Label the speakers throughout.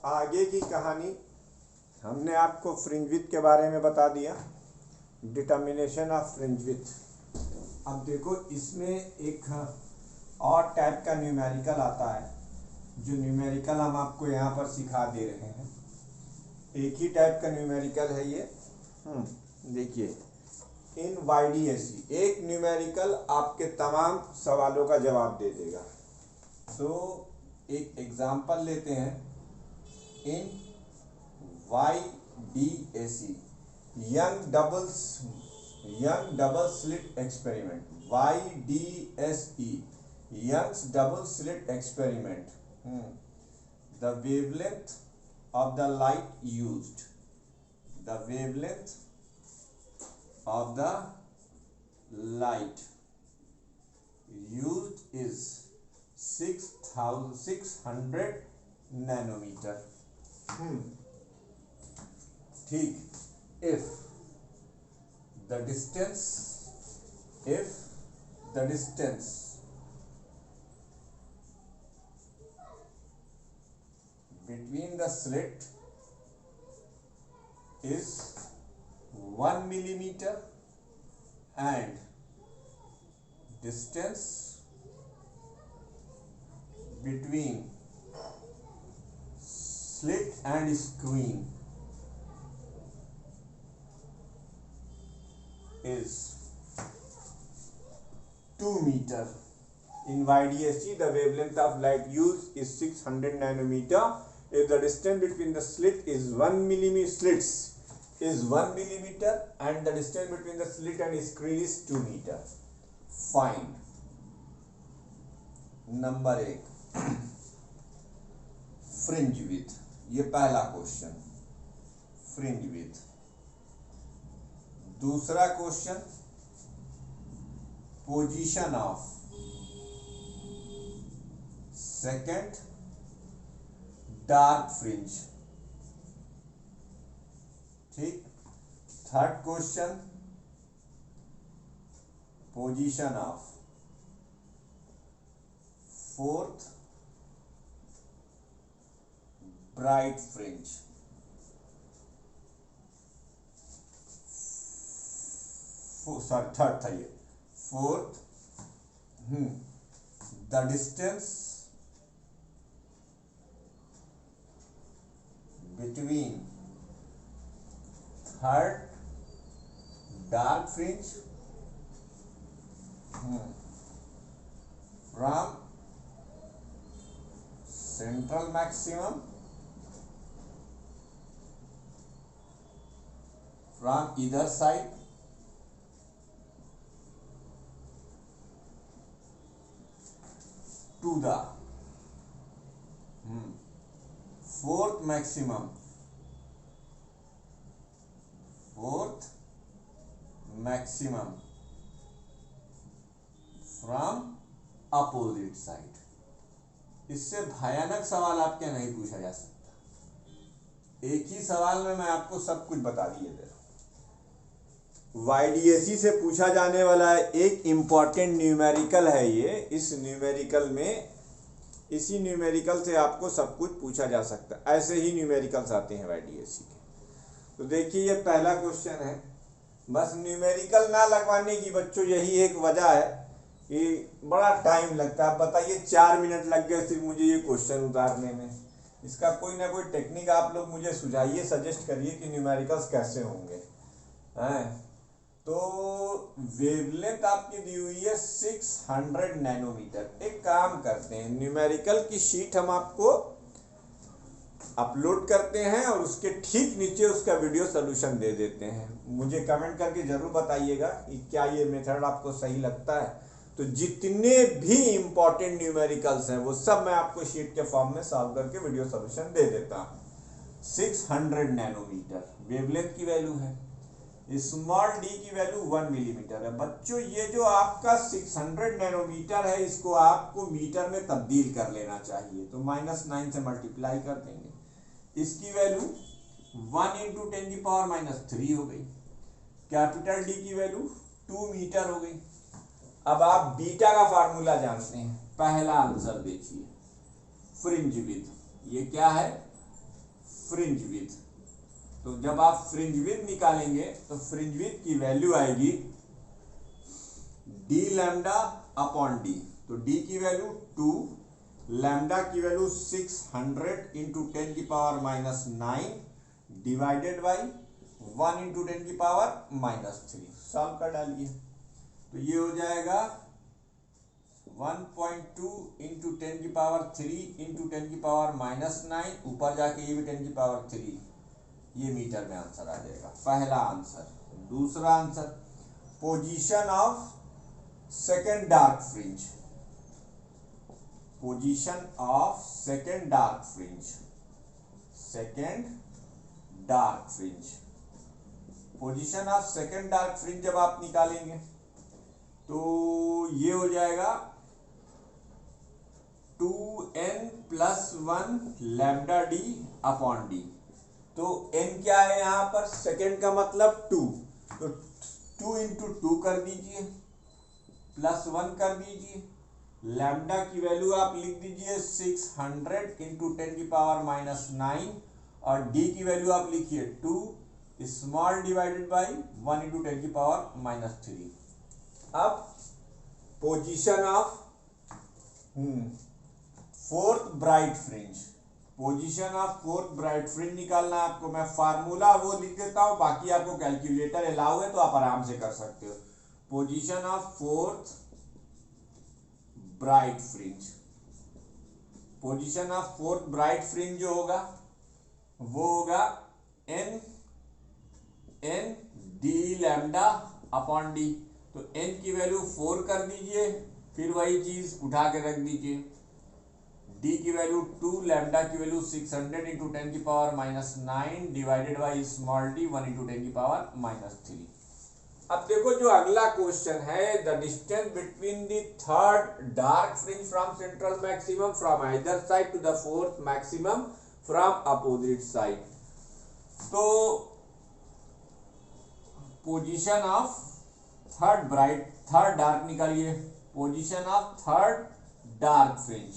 Speaker 1: आगे की कहानी हमने आपको फ्रिंज विड्थ के बारे में बता दिया, डिटर्मिनेशन ऑफ फ्रिंज विड्थ। अब देखो इसमें एक और टाइप का न्यूमेरिकल आता है, जो न्यूमेरिकल हम आपको यहाँ पर सिखा दे रहे हैं। एक ही टाइप का न्यूमेरिकल है ये। देखिए इन YDSE एक न्यूमेरिकल आपके तमाम सवालों का जवाब दे देगा। तो एक एग्जांपल लेते हैं। In YDSE young double slit experiment, YDSE young's double slit experiment, the wavelength of the light used, the wavelength of the light used is 600 nanometer। ठीक, if the distance between the slit is 1 millimeter and distance between slit and screen is 2 meter. In YDSE, the wavelength of light used is 600 nanometer. If the distance between the slit is 1 millimeter and the distance between the slit and screen is 2 meter. Find number 1 fringe width. ये पहला question, fringe width. दूसरा question, position of second dark fringe. ठीक। Third question, position of fourth bright fringe. Third था ये। Fourth, the distance between third dark fringe from central maximum from either side to the fourth maximum from opposite side। इससे भयानक सवाल आपके नहीं पूछा जा सकता। एक ही सवाल में मैं आपको सब कुछ बता दिए दे रहा हूं। YDSE से पूछा जाने वाला एक इंपॉर्टेंट न्यूमेरिकल है ये। इस न्यूमेरिकल में, इसी न्यूमेरिकल से आपको सब कुछ पूछा जा सकता है। ऐसे ही न्यूमेरिकल्स आते हैं YDSE के। तो देखिए ये पहला क्वेश्चन है। बस न्यूमेरिकल ना लगवाने की बच्चों यही एक वजह है कि बड़ा टाइम लगता है। बताइए 4 मिनट लग गए सिर्फ मुझे ये क्वेश्चन उतारने में। इसका कोई ना कोई टेक्निक आप लोग मुझे सुझाइए, सजेस्ट करिए कि न्यूमेरिकल्स कैसे होंगे। तो वेवलेंथ आपकी दी हुई है 600 नैनोमीटर। एक काम करते हैं, न्यूमेरिकल की शीट हम आपको अपलोड करते हैं और उसके ठीक नीचे उसका वीडियो सोल्यूशन दे देते हैं। मुझे कमेंट करके जरूर बताइएगा कि क्या ये मेथड आपको सही लगता है। तो जितने भी इंपॉर्टेंट न्यूमेरिकल्स हैं वो सब मैं आपको शीट के फॉर्म में सॉल्व करके वीडियो सोल्यूशन दे देता हूँ। 600 नैनोमीटर वेवलेंथ की वैल्यू है। स्मॉल डी की वैल्यू 1 मिलीमीटर है। बच्चों ये जो आपका 600 नैनोमीटर है इसको आपको मीटर में तब्दील कर लेना चाहिए। तो -9 से मल्टीप्लाई कर देंगे। इसकी वैल्यू 1 × 10⁻³ हो गई। कैपिटल डी की वैल्यू 2 मीटर हो गई। अब आप बीटा का फार्मूला जानते हैं। पहला आंसर देखिए, फ्रिंज विड्थ। ये क्या है? Fringe width. तो जब आप फ्रिंज विड्थ निकालेंगे तो फ्रिंज विड्थ की वैल्यू आएगी डी लैम्डा अपॉन डी। तो डी की वैल्यू 2, लैम्डा की वैल्यू 600 इंटू 10 की power minus 9 divided by 1 into 10 की पावर माइनस 3। सॉल्व कर डालिए तो ये हो जाएगा 1.2 इंटू 10 की पावर 3 इंटू 10 की पावर माइनस 9, ऊपर जाके ये भी 10 की पावर 3, ये मीटर में आंसर आ जाएगा, पहला आंसर। दूसरा answer, position of second dark fringe, position of second dark fringe, second dark fringe, position of second dark fringe जब आप निकालेंगे तो ये हो जाएगा 2n plus 1 lambda D upon D. तो n क्या है यहां पर, सेकेंड का मतलब 2, तो 2 इंटू 2 कर दीजिए प्लस 1 कर दीजिए, लैम्डा की वैल्यू आप लिख दीजिए 600 इंटू 10 की पावर माइनस 9 और डी की वैल्यू आप लिखिए 2 स्मॉल डिवाइडेड बाई 1 इंटू 10 की पावर माइनस 3। अब position of fourth bright fringe, position of fourth bright fringe निकालना है आपको। मैं फार्मूला वो लिख देता हूं, बाकी आपको कैलकुलेटर अलाउ है तो आप आराम से कर सकते हो। Position of fourth bright fringe, position of fourth bright fringe जो होगा वो होगा n D lambda upon D. तो n की वैल्यू 4 कर दीजिए, फिर वही चीज उठा के रख दीजिए, d की वैल्यू 2, लैम्डा की वैल्यू 600 इंटू 10 की power minus 9 divided by small D 1 into 10 की पावर माइनस 3। अब देखो जो अगला क्वेश्चन है, the distance between the third dark fringe from central maximum from either side to the fourth maximum from opposite side. तो position of third dark निकालिए, position of third dark fringe,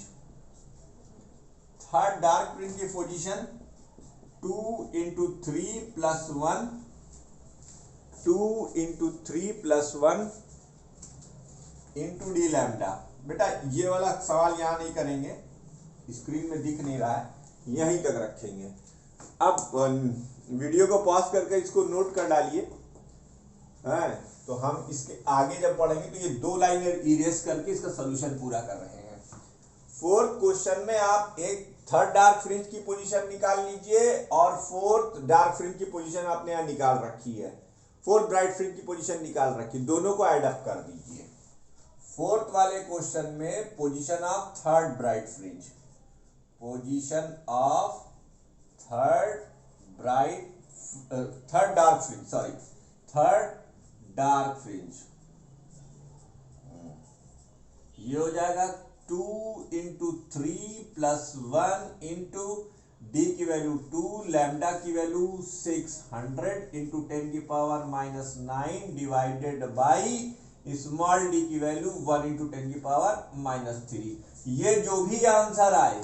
Speaker 1: third dark fringe की position 2 into 3 plus 1, 2 into 3 plus 1 into D lambda. बेटा ये वाला सवाल यहां नहीं करेंगे, स्क्रीन में दिख नहीं रहा है, यहीं तक रखेंगे। अब वीडियो को पॉज करके इसको नोट कर डालिए, तो हम इसके आगे जब पढ़ेंगे तो ये 2 लाइन इरेज करके इसका सोल्यूशन पूरा कर रहे हैं। फोर्थ क्वेश्चन में आप एक थर्ड डार्क फ्रिंज की पोजीशन निकाल लीजिए और फोर्थ डार्क फ्रिंज की पोजीशन आपने यहां निकाल रखी है, फोर्थ ब्राइट फ्रिंज की पोजीशन निकाल रखी, दोनों को ऐड अप कर दीजिए। फोर्थ वाले क्वेश्चन में position of third bright fringe, position of third dark fringe, sorry third dark fringe, ये हो जाएगा 2 इंटू 3 प्लस 1 इंटू डी की वैल्यू 2, लैम्डा की वैल्यू 600 इंटू 10 की power minus 9 divided by small D की वैल्यू 1 इंटू 10 की power minus 3। ये जो भी आंसर आए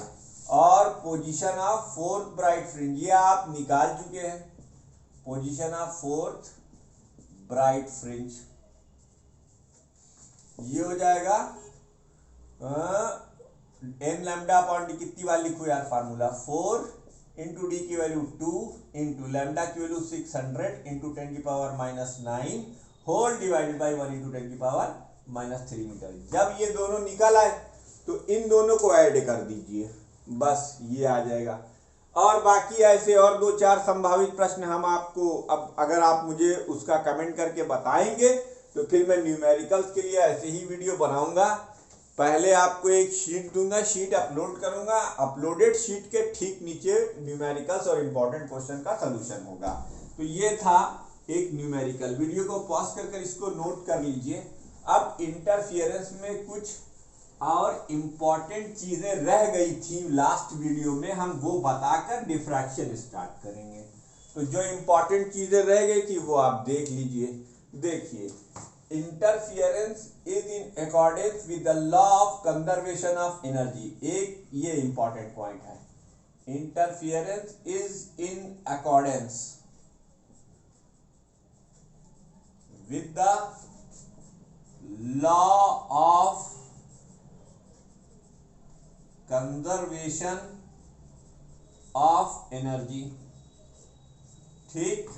Speaker 1: और position of fourth bright fringe ये आप निकाल चुके हैं। Position of fourth bright fringe ये हो जाएगा n लैम्डा अपॉन डी, कितनी बार लिखो यार फार्मूला, 4 इंटू डी की वैल्यू 2 इंटू लैम्डा की वैल्यू 600 इंटू 10 की power minus 9 whole divided by 1 into 10 की पावर माइनस 3 मीटर। जब ये दोनों निकल आए तो इन दोनों को ऐड कर दीजिए, बस ये आ जाएगा। और बाकी ऐसे और 2-4 संभावित प्रश्न हम आपको, अब अगर आप मुझे उसका कमेंट करके बताएंगे तो फिर मैं न्यूमेरिकल्स के लिए ऐसे ही वीडियो बनाऊंगा। पहले आपको एक शीट दूंगा, शीट अपलोड करूंगा, अपलोडेड शीट के ठीक नीचे न्यूमेरिकल्स और इंपॉर्टेंट क्वेश्चन का सलूशन होगा। तो ये था एक न्यूमेरिकल, वीडियो को पॉज कर इसको नोट कर लीजिए। अब इंटरफियरेंस में कुछ और इंपॉर्टेंट चीजें रह गई थी लास्ट वीडियो में, हम वो बताकर डिफ्रैक्शन स्टार्ट करेंगे। तो जो इंपॉर्टेंट चीजें रह गई थी वो आप देख लीजिए। देखिए, interference is in accordance with the law of conservation of energy, एक ये इंपॉर्टेंट पॉइंट है। interference is in accordance with the law of conservation of energy। ठीक,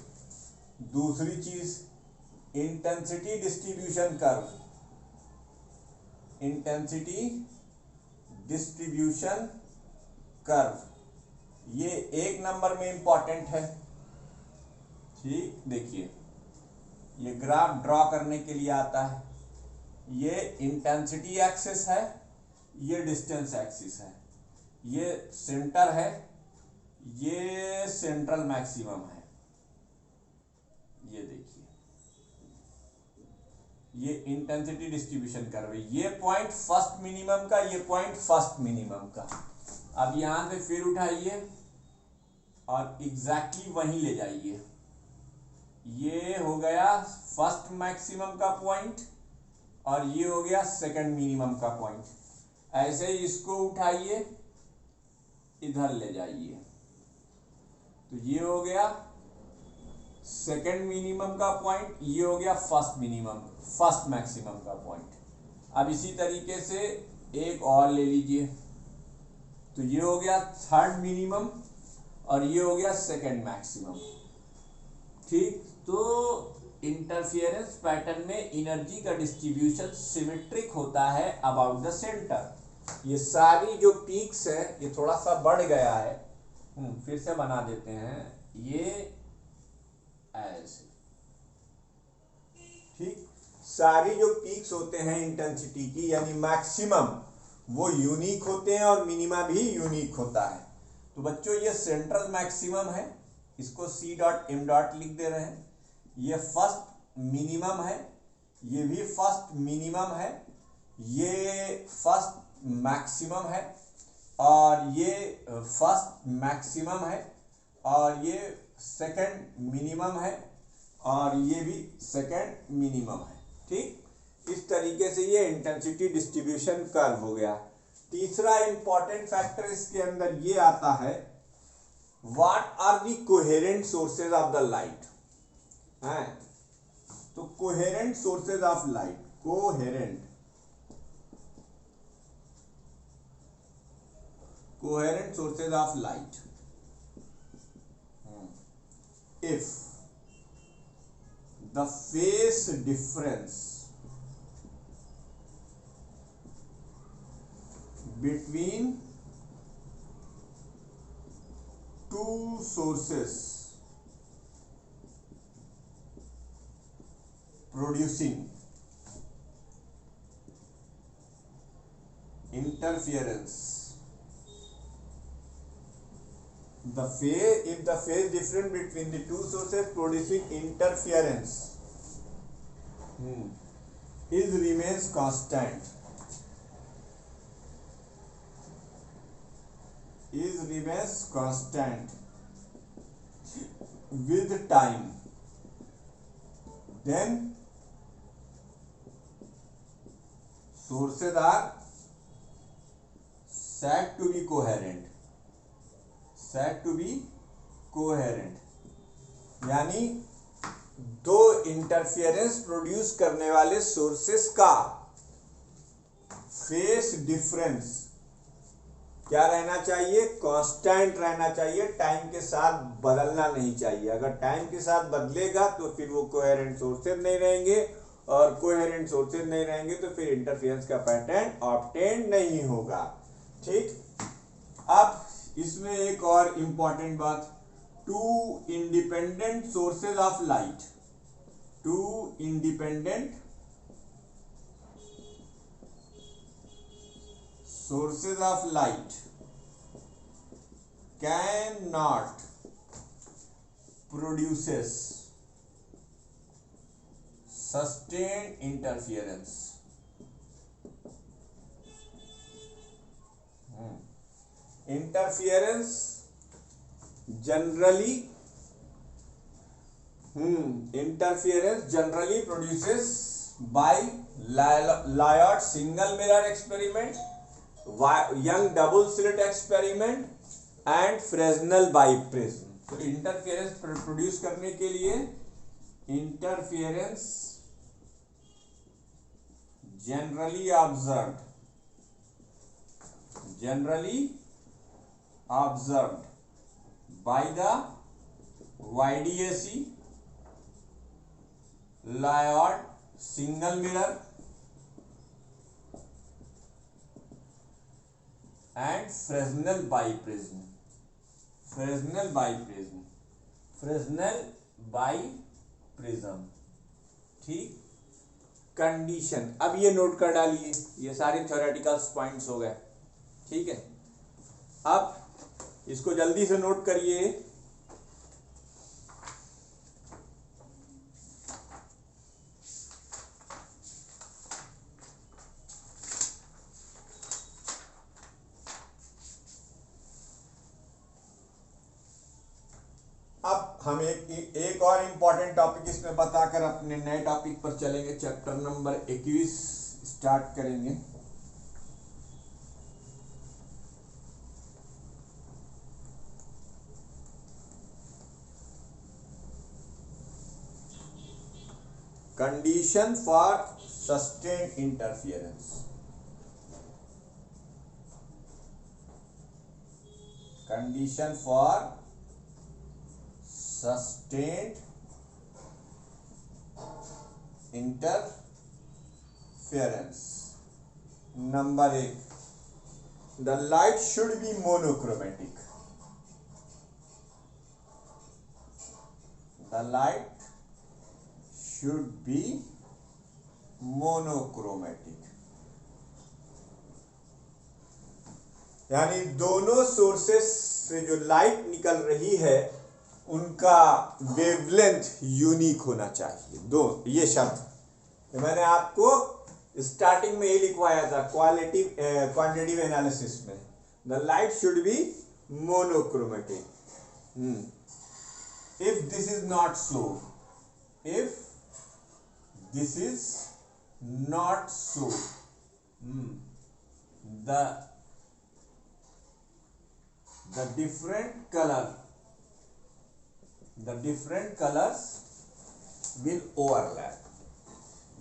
Speaker 1: दूसरी चीज intensity distribution curve, intensity distribution curve, ये 1 नंबर में important है। ठीक, देखिए ये ग्राफ ड्रॉ करने के लिए आता है, ये इंटेंसिटी एक्सिस है, ये डिस्टेंस एक्सिस है, ये सेंटर है, ये सेंट्रल मैक्सिमम है। ये देखिए ये इंटेंसिटी डिस्ट्रीब्यूशन कर्व है, ये पॉइंट फर्स्ट मिनिमम का, ये पॉइंट फर्स्ट मिनिमम का। अब यहां से फिर उठाइए और एग्जैक्टली वहीं ले जाइए, ये हो गया फर्स्ट मैक्सिमम का पॉइंट और ये हो गया सेकंड मिनिमम का पॉइंट। ऐसे ही इसको उठाइए, इधर ले जाइए, तो ये हो गया सेकंड मिनिमम का पॉइंट, ये हो गया फर्स्ट मैक्सिमम का पॉइंट। अब इसी तरीके से एक और ले लीजिए, तो ये हो गया थर्ड मिनिमम और ये हो गया सेकंड मैक्सिमम। ठीक, तो इंटरफियरेंस पैटर्न में एनर्जी का डिस्ट्रीब्यूशन सिमेट्रिक होता है अबाउट द सेंटर। ये सारी जो पीक्स है, ये थोड़ा सा बढ़ गया है, फिर से बना देते हैं, ये ऐसे। ठीक, सारी जो पीक्स होते हैं इंटेंसिटी की यानी मैक्सिमम, वो यूनिक होते हैं और मिनिमा भी यूनिक होता है। तो बच्चों ये सेंट्रल मैक्सिमम है, इसको C डॉट M डॉट लिख दे रहे हैं। ये फर्स्ट मिनिमम है, ये भी फर्स्ट मिनिमम है, ये फर्स्ट मैक्सिमम है और ये फर्स्ट मैक्सिमम है और ये सेकंड मिनिमम है और ये भी सेकंड मिनिमम है। ठीक, इस तरीके से ये इंटेंसिटी डिस्ट्रीब्यूशन कर्व हो गया। तीसरा इंपॉर्टेंट फैक्टर इसके अंदर ये आता है, what are the coherent sources of the light. है तो coherent sources of light, coherent sources of light, if the phase difference between two sources producing interference, if the phase difference between the two sources producing interference remains constant, with time, then sources are said to be coherent, यानी दो interference produce करने वाले sources का phase difference क्या रहना चाहिए, constant रहना चाहिए, टाइम के साथ बदलना नहीं चाहिए। अगर टाइम के साथ बदलेगा तो फिर वो कोहेरेंट सोर्सेज नहीं रहेंगे और कोहेरेंट सोर्सेज नहीं रहेंगे तो फिर इंटरफियरेंस का पैटर्न ऑब्टेन नहीं होगा। ठीक, अब इसमें एक और इंपॉर्टेंट बात, two independent sources of light, two independent sources of light cannot produces sustained interference. Interference generally produces by Lyot single mirror experiment, young double slit experiment and Fresnel biprism. तो interference produce करने के लिए interference generally observed by the YDAC, Layard single mirror and Fresnel biprism. ठीक। Condition, अब ये note कर डालिए, ये सारे थ्योरेटिकल पॉइंट्स हो गए। ठीक है, अब इसको जल्दी से नोट करिए। अब हम एक और इम्पॉर्टेंट टॉपिक इसमें बताकर अपने नए टॉपिक पर चलेंगे। चैप्टर नंबर 21 स्टार्ट करेंगे। Condition for sustained interference. Condition for sustained interference. Number 1, the light should be monochromatic. The light should be monochromatic. यानी दोनों सोर्सेस से जो लाइट निकल रही है उनका वेवलेंथ यूनिक होना चाहिए। दो ये शब्द तो मैंने आपको स्टार्टिंग में ही लिखवाया था क्वांटिटेटिव एनालिसिस में। The light should be monochromatic. If this is not so, the different colors will overlap.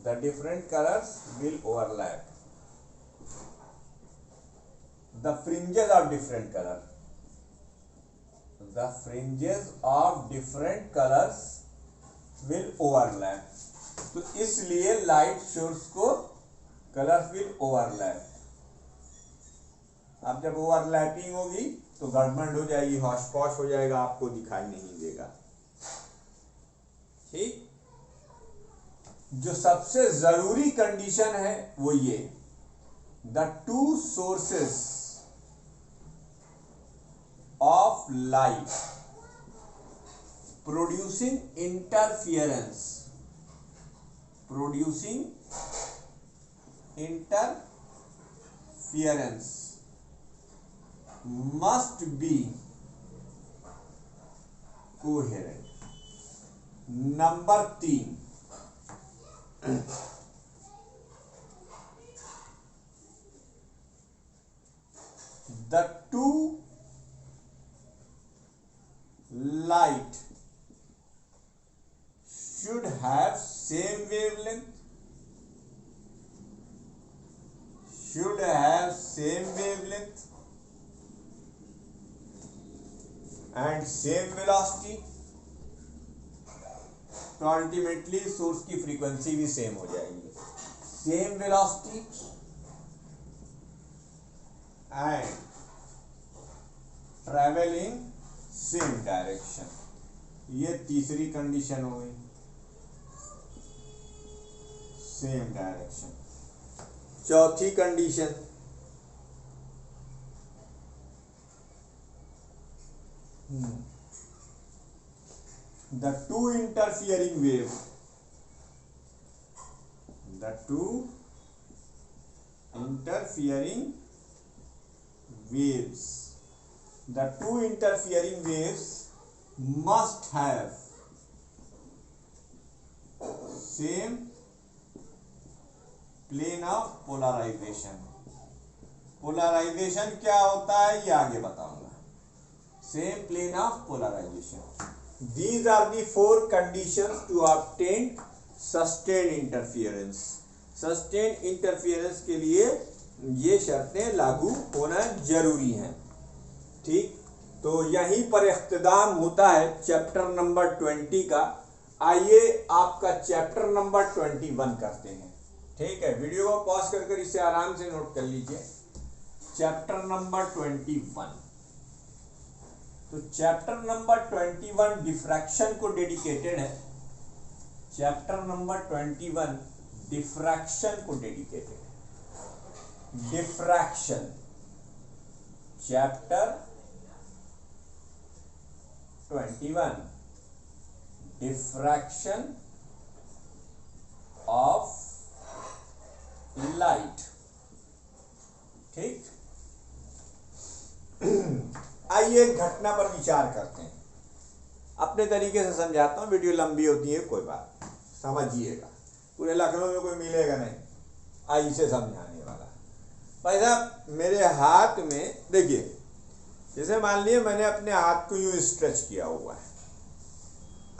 Speaker 1: The different colors will overlap. The fringes of different color. The fringes of different colors will overlap. तो इसलिए light source को colours will overlap. अब जब overlapping होगी तो गड़बड़ हो जाएगी, हॉश पॉश हो जाएगा, आपको दिखाई नहीं देगा। ठीक, जो सबसे जरूरी कंडीशन है वो ये, the two sources of light producing interference must be coherent. Number 3, the two light should have same wavelength, and same velocity. तो अल्टीमेटली सोर्स की फ्रीक्वेंसी भी सेम हो जाएगी। Same velocity and travelling same direction. ये तीसरी condition हो गई, same direction. चौथी condition, the two interfering waves must have same plane of polarization। Polarization क्या होता है ये आगे बताऊंगा। same plane of polarization. These are the four conditions to obtain sustained interference. Sustained interference के लिए ये शर्तें लागू होना जरूरी हैं। ठीक, तो यहीं पर इख्तिताम होता है चैप्टर नंबर 20 का। आइए आपका चैप्टर नंबर 21 करते हैं। ठीक है, वीडियो को पॉज कर इसे आराम से नोट कर लीजिए। Chapter number 21। तो चैप्टर नंबर 21 डिफ्रैक्शन को डेडिकेटेड है। चैप्टर नंबर 21 डिफ्रैक्शन को डेडिकेटेड है। Diffraction chapter 21 diffraction of light. ठीक, आइए एक घटना पर विचार करते हैं। अपने तरीके से समझाता हूं, वीडियो लंबी होती है, कोई बात समझिएगा। पूरे लखनऊ में कोई मिलेगा नहीं आई से समझाने वाला। भाई साहब, मेरे हाथ में देखिए, जैसे मान लीजिए मैंने अपने हाथ को यूं स्ट्रेच किया हुआ है।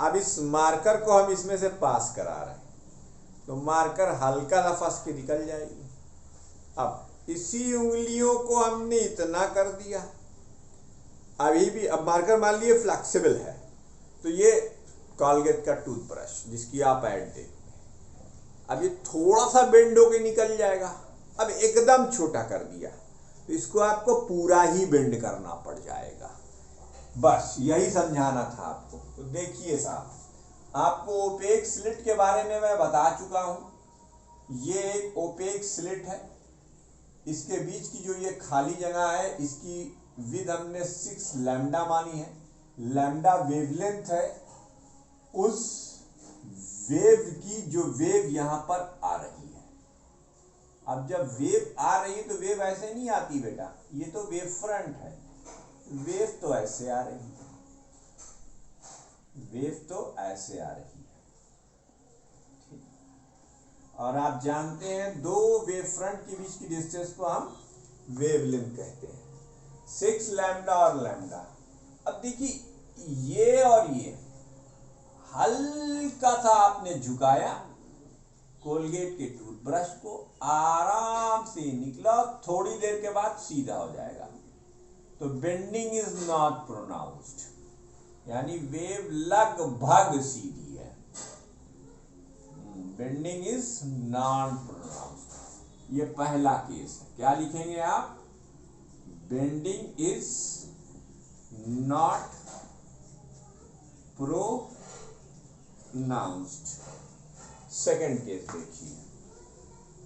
Speaker 1: अब इस मार्कर को हम इसमें से पास करा रहे हैं, तो मार्कर हल्का सा फंस के निकल जाएगी। अब इसी उंगलियों को हमने इतना कर दिया, अभी भी अब मार्कर मान लिए फ्लेक्सिबल है, तो ये कॉलगेट का टूथब्रश जिसकी आप ऐड देखते हैं, अब ये थोड़ा सा बेंड होके निकल जाएगा। अब एकदम छोटा कर दिया तो इसको आपको पूरा ही बेंड करना पड़ जाएगा। बस यही समझाना था आपको। तो देखिए साहब, आपको ओपेक स्लिट के बारे में मैं बता चुका हूं। ये एक ओपेक स्लिट है, इसके बीच की जो ये खाली जगह है, इसकी विद हमने 6 लैम्डा मानी है। लैम्डा वेवलेंथ है उस वेव की जो वेव यहां पर आ रही है। अब जब वेव आ रही है तो वेव ऐसे नहीं आती बेटा, ये तो वेव फ्रंट है। वेव तो ऐसे आ रही है, वेव तो ऐसे आ रही है। ठीक, और आप जानते हैं दो वेव फ्रंट के बीच की डिस्टेंस को हम वेवलेंथ कहते हैं, 6 लैम्डा और लैम्डा। अब देखिए ये और ये हल्का सा आपने झुकाया कोलगेट के टूथब्रश को, आराम से निकला, थोड़ी देर के बाद सीधा हो जाएगा। तो बेंडिंग इज नॉट प्रोनाउंस्ड, यानी वेव लगभग सीधी है। बेंडिंग इज नॉट प्रोनाउंस्ड, ये पहला केस है। क्या लिखेंगे आप? Bending is not pronounced. Second case देखिए।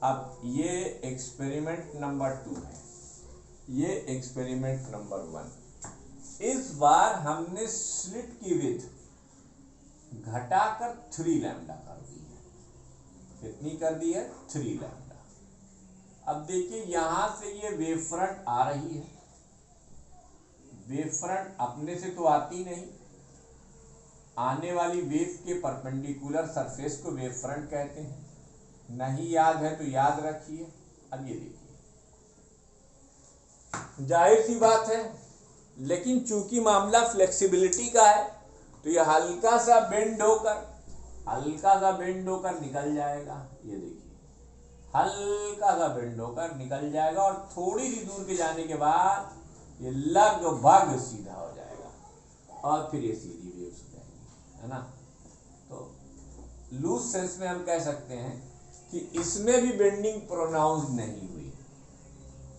Speaker 1: अब ये एक्सपेरिमेंट नंबर 2 है, ये एक्सपेरिमेंट नंबर 1। इस बार हमने स्लिट की विड्थ घटाकर 3 लैम्डा कर दी है। कितनी कर दी है? 3 लैम्डा। अब देखिए यहां से ये वेव फ्रंट आ रही है। वेव फ्रंट अपने से तो आती नहीं, आने वाली वेव के परपेंडिकुलर सरफेस को वेव फ्रंट कहते हैं। नहीं याद है तो याद रखिए। अब ये देखिए, जाहिर सी बात है, लेकिन चूंकि मामला फ्लेक्सिबिलिटी का है तो ये हल्का सा बेंड होकर निकल जाएगा। ये देखिए, हल्का सा बेंड होकर निकल जाएगा और थोड़ी सी दूर के जाने के बाद ये लगभग सीधा हो जाएगा और फिर ये सीधी वेव्स हो जाएंगी, है ना। तो लूज सेंस में हम कह सकते हैं कि इसमें भी बेंडिंग प्रोनाउंस नहीं हुई।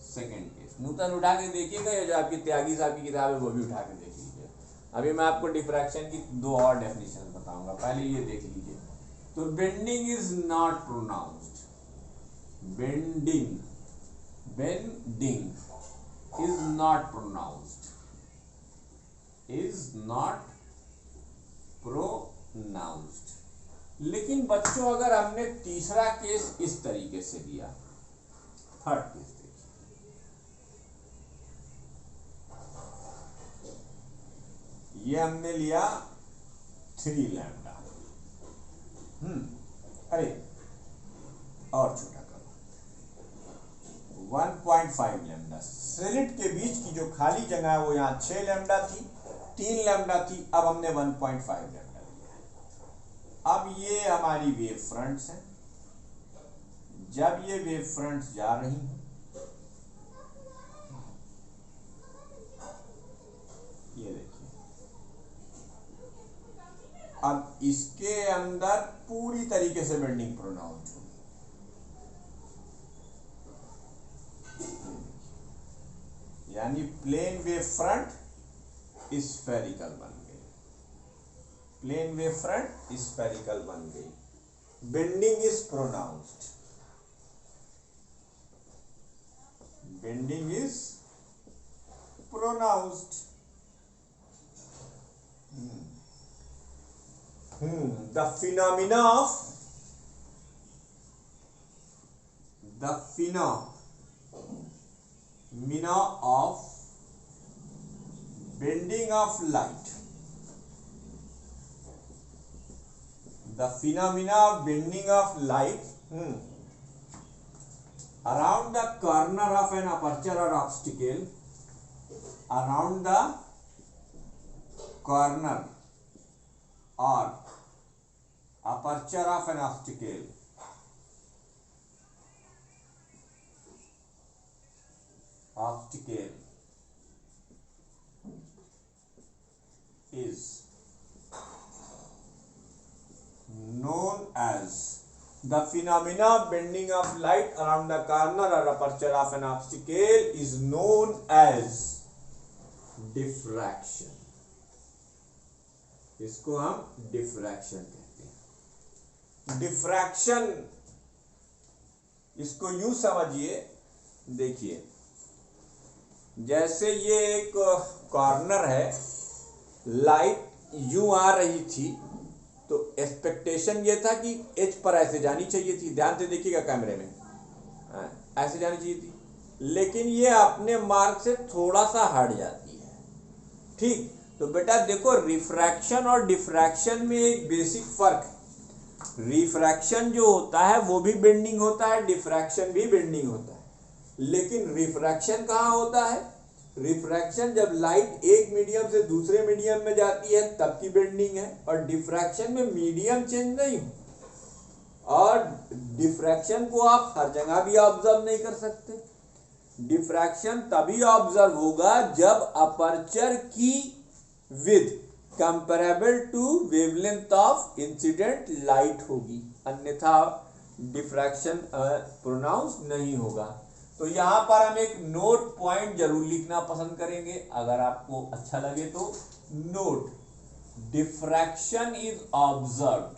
Speaker 1: सेकेंड केस नूतन उठा के देखिएगा, या जो आपकी त्यागी साहब की किताब है वो भी उठा के देख लीजिए। अभी मैं आपको डिफ्रैक्शन की 2 और डेफिनेशन बताऊंगा, पहले ये देख लीजिए। तो bending is not pronounced, bending is not pronounced. लेकिन बच्चों अगर हमने तीसरा केस इस तरीके से लिया, थर्ड केस देखिए, ये हमने लिया 3 लैम्डा। अरे और छोटा करो, 1.5 लैम्डा। स्लिट के बीच की जो खाली जगह है वो यहाँ 6 लैम्डा थी, 3 लैम्डा थी, अब हमने 1.5 लैम्डा लिया। अब ये हमारी वेव फ्रंट्स हैं। जब ये वेव फ्रंट्स जा रही हैं, ये देखिए, अब इसके अंदर पूरी तरीके से बेंडिंग प्रोनाउंस होगी। यानी प्लेन वेव फ्रंट स्फेरिकल बन गई, प्लेन वेव फ्रंट स्फेरिकल बन गई। Bending is pronounced, bending is pronounced. The phenomena of bending of light, the phenomena of bending of light around the corner of an aperture or obstacle, around the corner or aperture of an obstacle is known as, the phenomena of bending of light around the corner or aperture of an obstacle is known as diffraction। इसको हम diffraction कहते हैं। Diffraction, इसको यूं समझिए, देखिए जैसे ये एक कॉर्नर है, लाइट यूं आ रही थी तो एक्सपेक्टेशन ये था कि एज पर ऐसे जानी चाहिए थी, ध्यान से देखिएगा कैमरे में, ऐसे जानी चाहिए थी, लेकिन ये अपने मार्क से थोड़ा सा हट जाती है। ठीक, तो बेटा देखो, रिफ्रैक्शन और डिफ्रैक्शन में एक बेसिक फर्क है। रिफ्रैक्शन जो होता है वो भी बेंडिंग होता है, डिफ्रैक्शन भी बेंडिंग होता है। लेकिन रिफ्रैक्शन कहाँ होता है? रिफ्रैक्शन जब लाइट एक मीडियम से दूसरे मीडियम में जाती है तब की बेंडिंग है, और डिफ्रैक्शन में मीडियम चेंज नहीं हो, और डिफ्रैक्शन को आप हर जगह भी ऑब्जर्व नहीं कर सकते। डिफ्रैक्शन तभी ऑब्जर्व होगा जब अपर्चर की width comparable to wavelength of incident light होगी, अन्यथा डिफ्रैक्शन प्रोनाउंस नहीं होगा। तो यहां पर हम एक नोट पॉइंट जरूर लिखना पसंद करेंगे, अगर आपको अच्छा लगे तो। Note, diffraction is observed,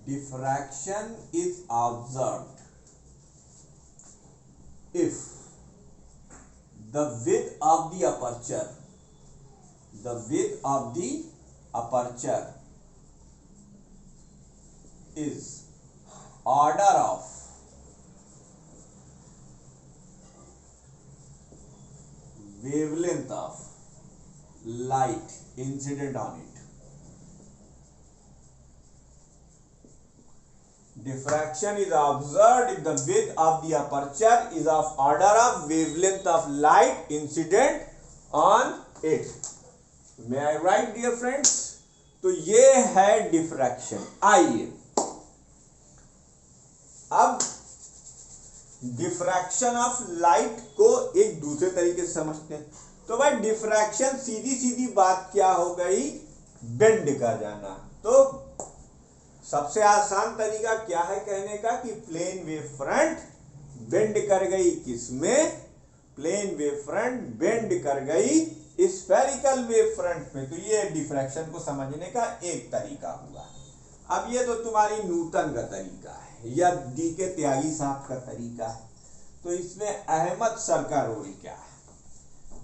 Speaker 1: diffraction is observed if the width of the aperture is order of wavelength of light incident on it. Diffraction is observed if the width of the aperture is of order of wavelength of light incident on it. May I write, dear friends? तो ये है diffraction. आइए अब diffraction of light को एक दूसरे तरीके से समझते हैं। तो भाई डिफ्रैक्शन सीधी सीधी बात क्या हो गई? बेंड कर जाना। तो सबसे आसान तरीका क्या है कहने का कि प्लेन वेव फ्रंट बेंड कर गई, किसमें? प्लेन वेव फ्रंट बेंड कर गई स्फेरिकल वेव फ्रंट में। तो ये डिफ्रैक्शन को समझने का एक तरीका हुआ। अब ये तो तुम्हारी न्यूटन का तरीका है या डी के त्यागी साहब का तरीका है। तो इसमें अहमद सर का रोल क्या है?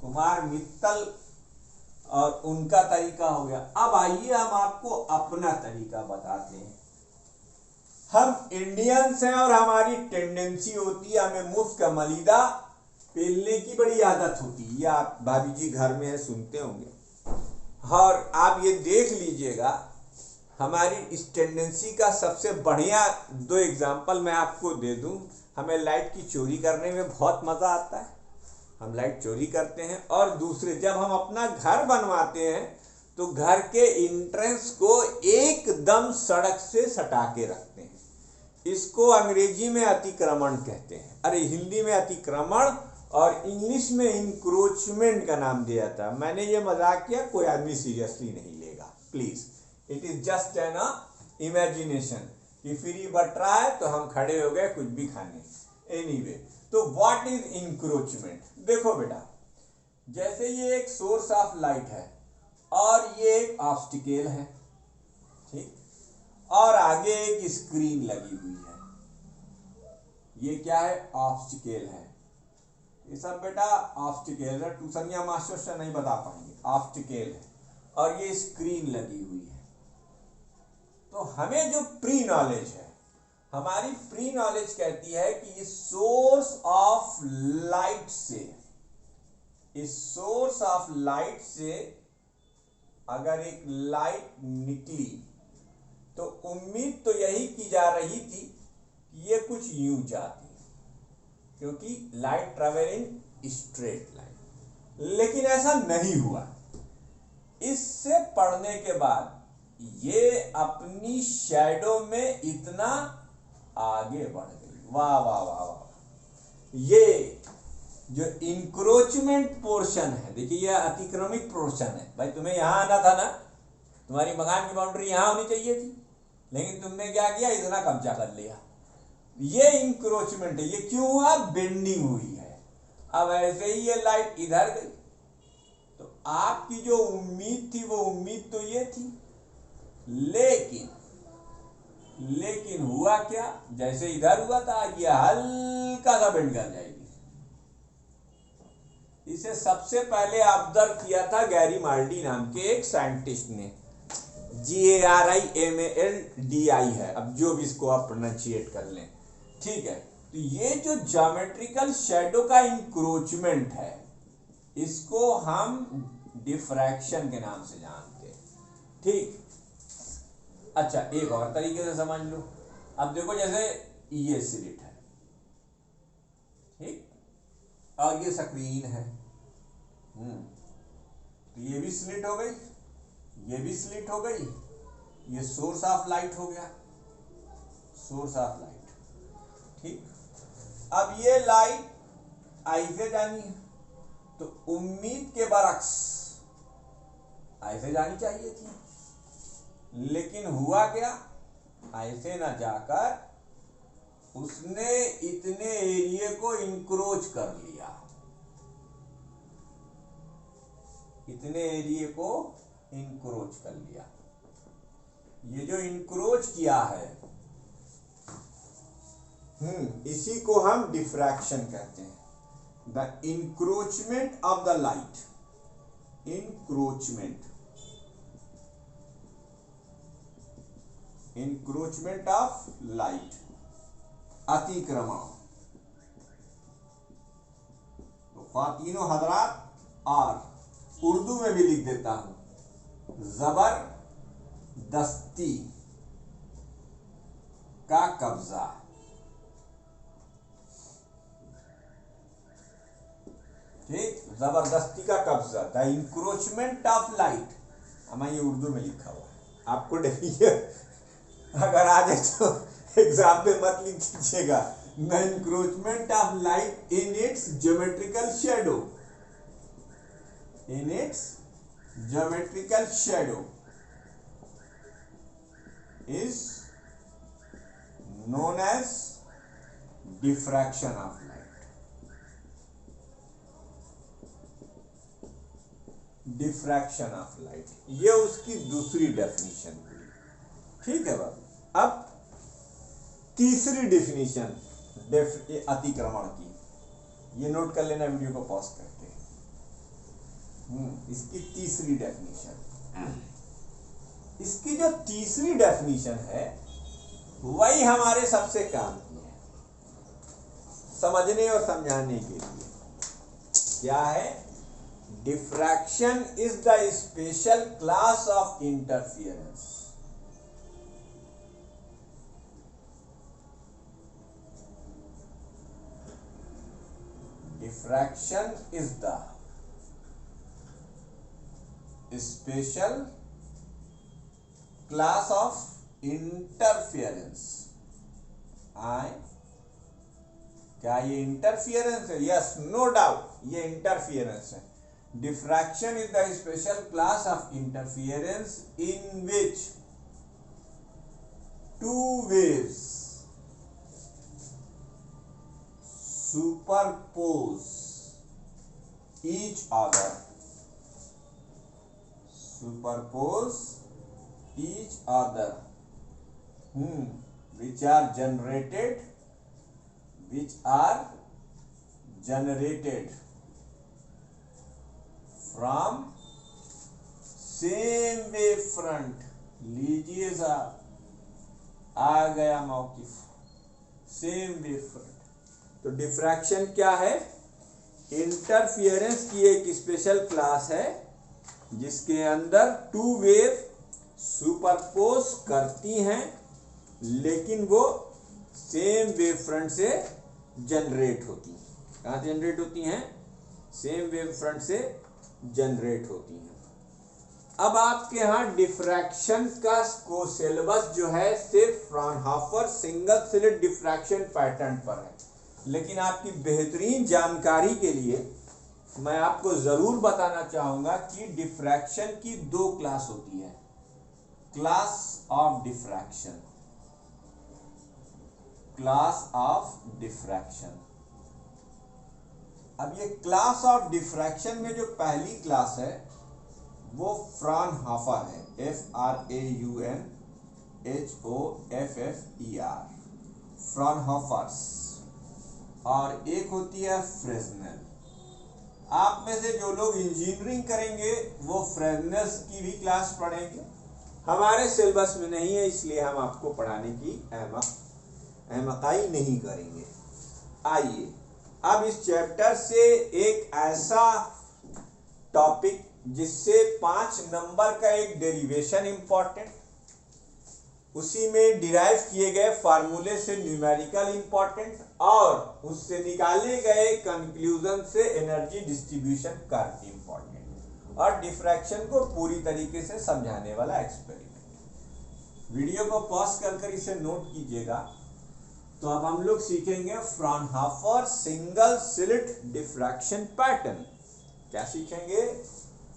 Speaker 1: कुमार मित्तल और उनका तरीका हो गया। अब आइए हम आपको अपना तरीका बताते हैं। हम इंडियंस हैं और हमारी टेंडेंसी होती है, हमें मुफ्त का मलीदा पेलने की बड़ी आदत होती है। ये आप भाभी जी घर में है, सुनते होंगे। और आप ये देख लीजिएगा, हमारी इस टेंडेंसी का सबसे बढ़िया 2 एग्जाम्पल मैं आपको दे दूं। हमें लाइट की चोरी करने में बहुत मजा आता है। हम लाइट चोरी करते हैं। और दूसरे, जब हम अपना घर बनवाते हैं तो घर के एंट्रेंस को एकदम सड़क से सटा के रखते हैं। इसको अंग्रेजी में अतिक्रमण कहते हैं, अरे हिंदी में अतिक्रमण और इंग्लिश में इंक्रोचमेंट का नाम दिया था। मैंने ये मजाक किया, कोई आदमी सीरियसली नहीं लेगा please, it is just an imagination कि फ्री बट रहा है तो हम खड़े हो गए कुछ भी खाने। एनीवे, तो व्हाट इज इंक्रोचमेंट? देखो बेटा, जैसे ये एक सोर्स ऑफ लाइट है और ये एक ऑब्स्टिकल है, ठीक, और आगे एक स्क्रीन लगी हुई है। ये क्या है? ऑब्स्टिकल है। ये सब बेटा ऑब्स्टिकल है, ट्यूशन या मास्टर से नहीं बता पाएंगे। ऑब्स्टिकल है और ये स्क्रीन लगी हुई है। तो हमें जो प्री नॉलेज है, हमारी प्री नॉलेज कहती है कि इस सोर्स ऑफ लाइट से, इस सोर्स ऑफ लाइट से अगर एक लाइट निकली तो उम्मीद तो यही की जा रही थी कि ये कुछ यूं जाती, क्योंकि light travel in straight line. लेकिन ऐसा नहीं हुआ। इससे पढ़ने के बाद ये अपनी शैडो में इतना आगे बढ़ गई। वाह वाह वाह वाह। ये जो इंक्रोचमेंट पोर्शन है, देखिए ये अतिक्रमित पोर्शन है। भाई तुम्हें यहां आना था ना, तुम्हारी मकान की बाउंड्री यहां होनी चाहिए थी, लेकिन तुमने क्या किया? इतना कब्जा कर लिया। ये इंक्रोचमेंट है। ये क्यों हुआ? बेंडिंग हुई है। अब ऐसे ही ये लाइट इधर गई तो आपकी जो उम्मीद थी वो उम्मीद तो ये थी, लेकिन हुआ क्या? जैसे इधर हुआ था ये हल्का सा बेंड कर जाएगी। इसे सबसे पहले ऑब्जर्व किया था गैरी-माल्डी नाम के एक साइंटिस्ट ने। GARIMALDI है, अब जो भी इसको आप प्रोनाउंशिएट कर लें, ठीक है। तो ये जो ज्योमेट्रिकल शैडो का इंक्रोचमेंट है, इसको हम डिफ्रैक्शन के नाम से जानते हैं, ठीक। अच्छा, एक और तरीके से समझ लो। अब देखो, जैसे ये स्लिट है, ठीक, और ये स्क्रीन है। तो ये भी स्लिट हो गई, ये भी स्लिट हो गई, ये सोर्स ऑफ लाइट हो गया, सोर्स ऑफ लाइट, ठीक। अब ये लाइट ऐसे जानी है तो उम्मीद के बरक्स ऐसे जानी चाहिए थी, लेकिन हुआ क्या? ऐसे ना जाकर उसने इतने एरिया को इंक्रोच कर लिया, इतने एरिया को इंक्रोच कर लिया। ये जो इंक्रोच किया है, इसी को हम डिफ्रैक्शन कहते हैं। The encroachment of the light, encroachment of light, अतिक्रमण। तो खातिनों हजरात, और उर्दू में भी लिख देता हूं, जबरदस्ती का कब्जा। ठीक, जबरदस्ती का कब्जा, द इंक्रोचमेंट ऑफ लाइट। हमारे ये उर्दू में लिखा हुआ है, आपको डेफिनेशन अगर आ जाए तो एग्जाम में मत लिख दीजिएगा। The encroachment of light in its geometrical shadow, in its geometrical shadow is known as diffraction of light. diffraction of light, ये उसकी दूसरी डेफिनेशन हुई, ठीक है बाबू। अब तीसरी डेफिनेशन अतिक्रमण की, ये नोट कर लेना, वीडियो को पॉज करके। इसकी तीसरी डेफिनेशन, इसकी जो तीसरी डेफिनेशन है वही हमारे सबसे काम की है समझने और समझाने के लिए। क्या है? Diffraction is the special class of interference. diffraction is the special class of interference। क्या ये इंटरफियरेंस है? यस, नो डाउट ये इंटरफियरेंस है। Diffraction is the special class of interference in which two waves superpose each other which are generated from same wave front। लीजिए साहब, आ गया मौकिफ, same wave front. तो diffraction क्या है? इंटरफियरेंस की एक स्पेशल क्लास है जिसके अंदर टू वेव सुपरपोज करती हैं, लेकिन वो सेम वेव फ्रंट से जनरेट होती हैं। कहाँ से जनरेट होती हैं? सेम वेव फ्रंट से जनरेट होती हैं। अब आपके यहाँ डिफ्रैक्शन का को सिलेबस जो है सिर्फ Fraunhofer single slit diffraction pattern पर है, लेकिन आपकी बेहतरीन जानकारी के लिए मैं आपको जरूर बताना चाहूंगा कि डिफ्रैक्शन की दो क्लास होती है। Class of diffraction, class of diffraction. अब ये क्लास ऑफ डिफ्रैक्शन में जो पहली क्लास है वो फ्राउनहोफर है, FRAUNHOFFER, फ्राउनहोफर्स, और एक होती है फ्रेस्नेल। आप में से जो लोग इंजीनियरिंग करेंगे वो फ्रेस्नेल्स की भी क्लास पढ़ेंगे। हमारे सिलेबस में नहीं है, इसलिए हम आपको पढ़ाने की अहमकाई नहीं करेंगे। आइए अब इस चैप्टर से एक ऐसा टॉपिक जिससे 5 नंबर का एक डेरिवेशन इंपॉर्टेंट, उसी में डिराइव किए गए फार्मूले से न्यूमेरिकल इंपॉर्टेंट, और उससे निकाले गए कंक्लूजन से एनर्जी डिस्ट्रीब्यूशन कर्व इंपॉर्टेंट, और डिफ्रैक्शन को पूरी तरीके से समझाने वाला एक्सपेरिमेंट। वीडियो को पॉज कर इसे नोट कीजिएगा। तो अब हम लोग सीखेंगे Fraunhofer single slit diffraction pattern. क्या सीखेंगे?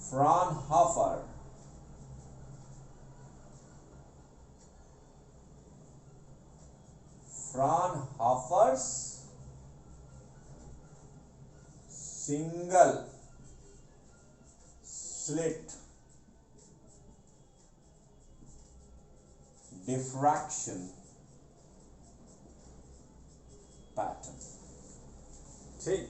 Speaker 1: Fraunhofer Fraunhofer's single slit diffraction pattern. ठीक,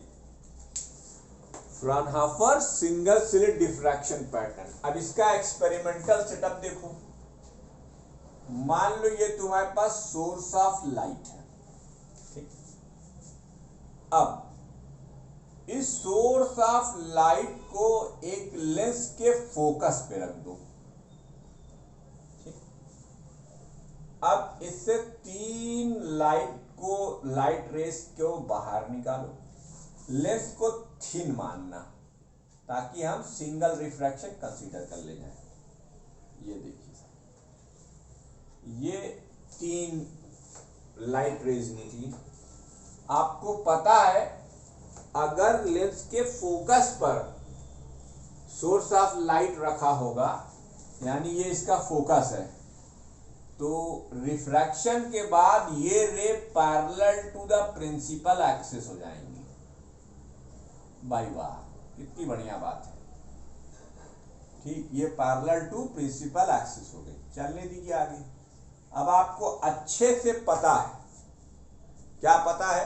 Speaker 1: Fraunhofer single slit diffraction pattern. अब इसका एक्सपेरिमेंटल सेटअप देखो। मान लो ये तुम्हारे पास सोर्स ऑफ लाइट है, ठीक। अब इस सोर्स ऑफ लाइट को एक लेंस के फोकस पे रख दो, ठीक। अब इससे 3 लाइट रेस को बाहर निकालो। लेंस को थिन मानना ताकि हम सिंगल रिफ्रैक्शन कंसीडर कर ले जाए। ये देखिए, ये 3 लाइट रेज निकली। आपको पता है अगर लेंस के फोकस पर सोर्स ऑफ लाइट रखा होगा, यानी ये इसका फोकस है, तो रिफ्रैक्शन के बाद ये ray parallel to the principal axis हो जाएंगी। भाई वाह, कितनी बढ़िया बात है। ठीक, ये पैरेलल टू प्रिंसिपल एक्सिस हो गई। चलने दीजिए आगे। अब आपको अच्छे से पता है, क्या पता है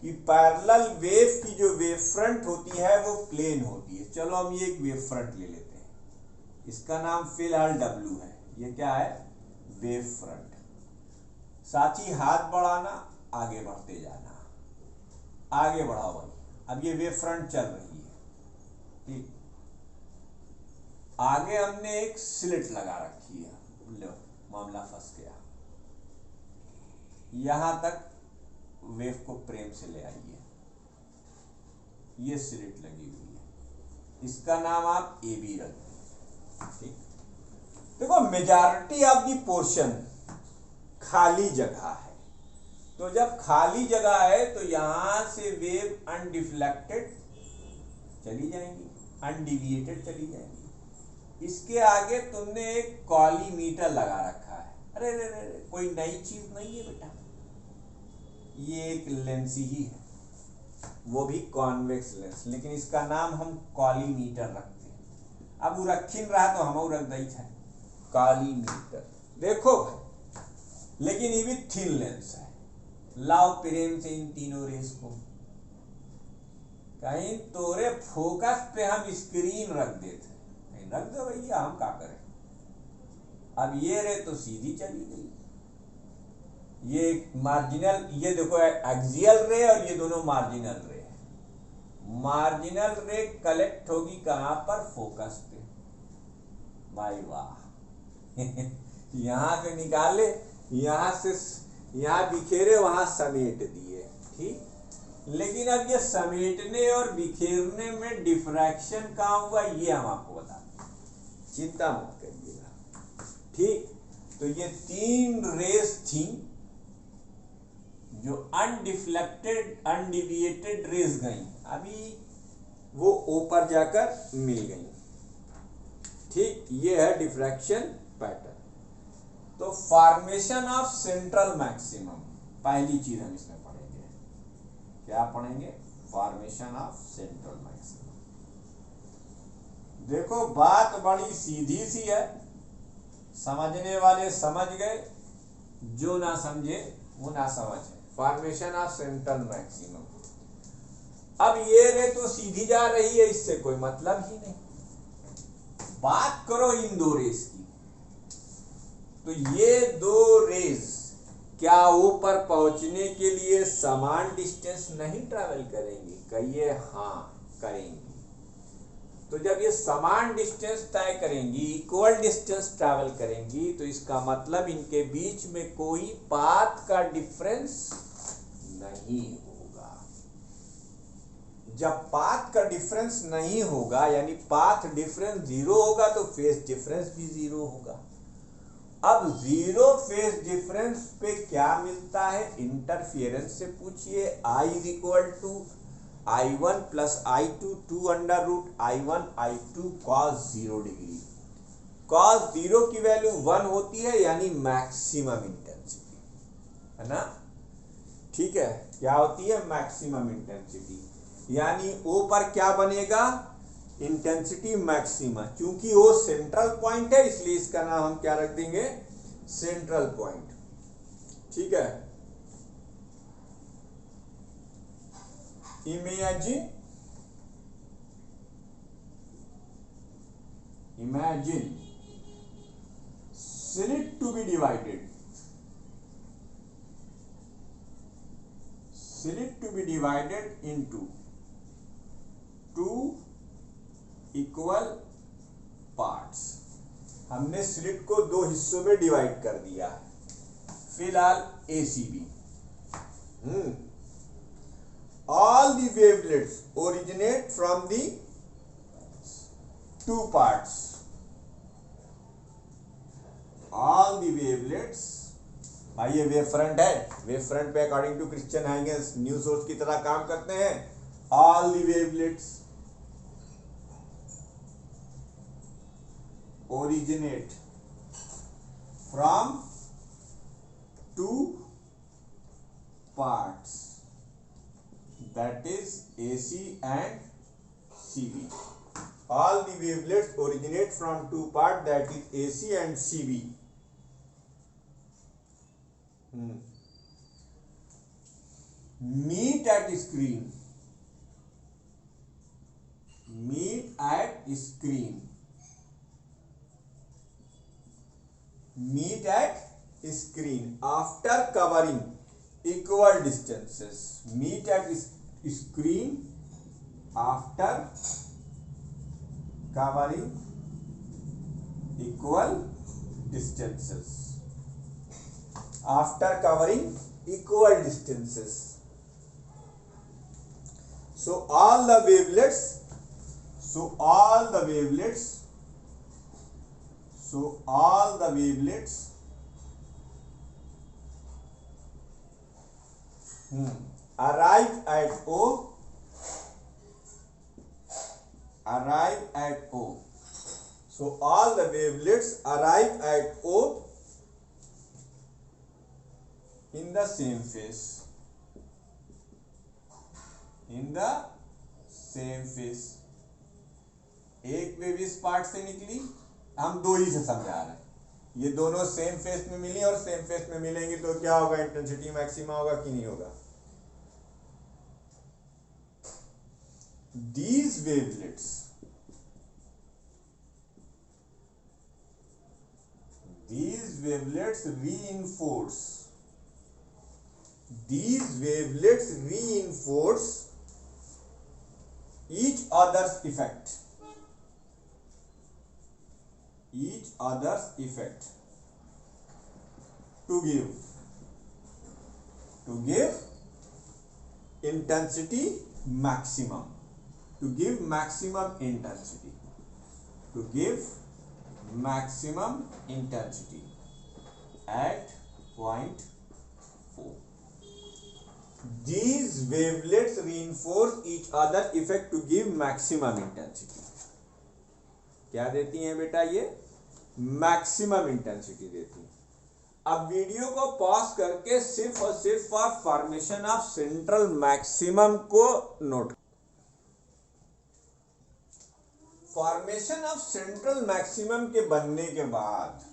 Speaker 1: कि पैरेलल वेव की जो वेव फ्रंट होती है वो प्लेन होती है। चलो हम ये एक वेव फ्रंट ले लेते हैं, इसका नाम फिलहाल W है। ये क्या है? Wave front. साथ ही हाथ बढ़ाना, आगे बढ़ते जाना, आगे बढ़ाओ भाई। अब ये वेव फ्रंट चल रही है, ठीक। आगे हमने एक स्लिट लगा रखी है, लो मामला फंस गया। यहां तक वेव को प्रेम से ले आइए। ये स्लिट लगी हुई है, इसका नाम आप ए बी रख दें। ठीक, देखो मेजॉरिटी ऑफ दी पोर्शन खाली जगह है, तो जब खाली जगह है तो यहां से वेव अनडिफ्लेक्टेड चली जाएंगी, अनडिविएटेड चली जाएंगी। इसके आगे तुमने एक कॉलीमीटर लगा रखा है। अरे रे रे रे, कोई नई चीज नहीं है बेटा, ये एक लेंस ही है, वो भी कॉन्वेक्स लेंस, लेकिन इसका नाम हम कॉलीमीटर रखते हैं। अब वो रखिन रहा तो हम रख दई है कॉलीमीटर। देखो भाई, लेकिन ये भी थिन लेंस है। लाओ प्रेम से इन तीनों रेस को, कहीं तोरे फोकस पे हम स्क्रीन रख देते, नहीं रख दो भैया, हम क्या करें। अब ये रे तो सीधी चली गई, ये मार्जिनल, ये देखो एक्सियल रे और ये दोनों मार्जिनल रे। मार्जिनल रे कलेक्ट होगी कहां पर, फोकस पे। भाई वाह यहां से निकाले, यहां से यहां बिखेरे, वहां समेट दिए। ठीक, लेकिन अब ये समेटने और बिखेरने में डिफ्रैक्शन कहां हुआ, ये हम आपको बताते हैं, चिंता मत करिएगा। ठीक, तो ये तीन रेस थी जो अनडिफ्लेक्टेड अनडिविएटेड रेस गई, अभी वो ऊपर जाकर मिल गई। ठीक, ये है डिफ्रैक्शन पैटर्न। तो फॉर्मेशन ऑफ सेंट्रल मैक्सिमम, पहली चीज हम इसमें पढ़ेंगे। क्या पढ़ेंगे, फॉर्मेशन ऑफ सेंट्रल मैक्सिमम। देखो बात बड़ी सीधी सी है, समझने वाले समझ गए, जो ना समझे वो ना समझे। फॉर्मेशन ऑफ सेंट्रल मैक्सिमम, अब ये रे तो सीधी जा रही है, इससे कोई मतलब ही नहीं। बात करो इन दो रेस की, तो ये दो रेस क्या ऊपर पहुंचने के लिए समान डिस्टेंस नहीं ट्रैवल करेंगी? कहिए हाँ करेंगी। तो जब ये समान डिस्टेंस तय करेंगी, इक्वल डिस्टेंस ट्रैवल करेंगी, तो इसका मतलब इनके बीच में कोई पाथ का डिफरेंस नहीं होगा। जब पाथ का डिफरेंस नहीं होगा, यानी पाथ डिफरेंस जीरो होगा, तो फेस डिफरेंस भी जीरो होगा। अब जीरो फेस डिफरेंस पे क्या मिलता है? इंटरफियरेंस से पूछिए। I is equal to I1 plus I2 2 under root I1 I2 cos 0 degree. cos 0 की वैल्यू 1 होती है, यानी मैक्सिमम इंटेंसिटी है ना। ठीक है, क्या होती है? मैक्सिमम इंटेंसिटी, यानी O पर क्या बनेगा? Intensity maxima. क्योंकि वो सेंट्रल पॉइंट है, इसलिए इसका नाम हम क्या रख देंगे? Central point. ठीक है, imagine slit to be divided into two equal parts. हमने स्लिट को दो हिस्सों में डिवाइड कर दिया है, फिलहाल ACB। All the wavelets originate from the two parts. All the wavelets, भाई ये वेव फ्रंट है, वेव फ्रंट पे according to Christian Huygens new source की तरह काम करते हैं। ऑल द वेवलेट्स originate from two parts, that is AC and CB. All the wavelets originate from two parts, that is AC and CB. Meet at screen. Meet at screen. Meet at screen after covering equal distances. Meet at screen after covering equal distances. After covering equal distances. So all the wavelets, so all the wavelets, so all the wavelets arrive at O, arrive at O. So all the wavelets arrive at O in the same phase, in the same phase. एक wave इस part से निकली, हम दो ही से समझा रहे हैं, ये दोनों सेम फेस में मिली और सेम फेस में मिलेंगी तो क्या होगा, इंटेंसिटी मैक्सिमा होगा कि नहीं होगा. These wavelets, these wavelets reinforce, these wavelets reinforce each other's effect, each other's effect to give intensity maximum, to give maximum intensity, to give maximum intensity at point 4. These wavelets reinforce each other effect to give maximum intensity. क्या देती हैं बेटा, ये maximum intensity देती हैं. अब video को pause करके सिर्फ और सिर्फ for formation of central maximum को note. Formation of central maximum के बनने के बाद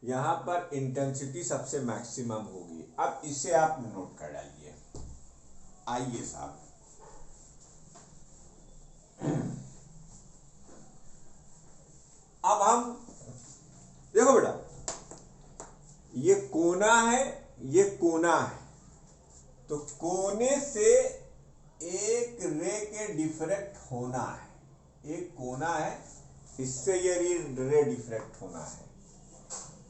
Speaker 1: यहां पर इंटेंसिटी सबसे मैक्सिमम होगी. अब इसे आप नोट कर डालिए. आइए साहब, अब हम देखो बेटा, ये कोना है, ये कोना है, तो कोने से एक रे के डिफ्रेक्ट होना है. एक कोना है, इससे ये रे डिफ्रेक्ट होना है.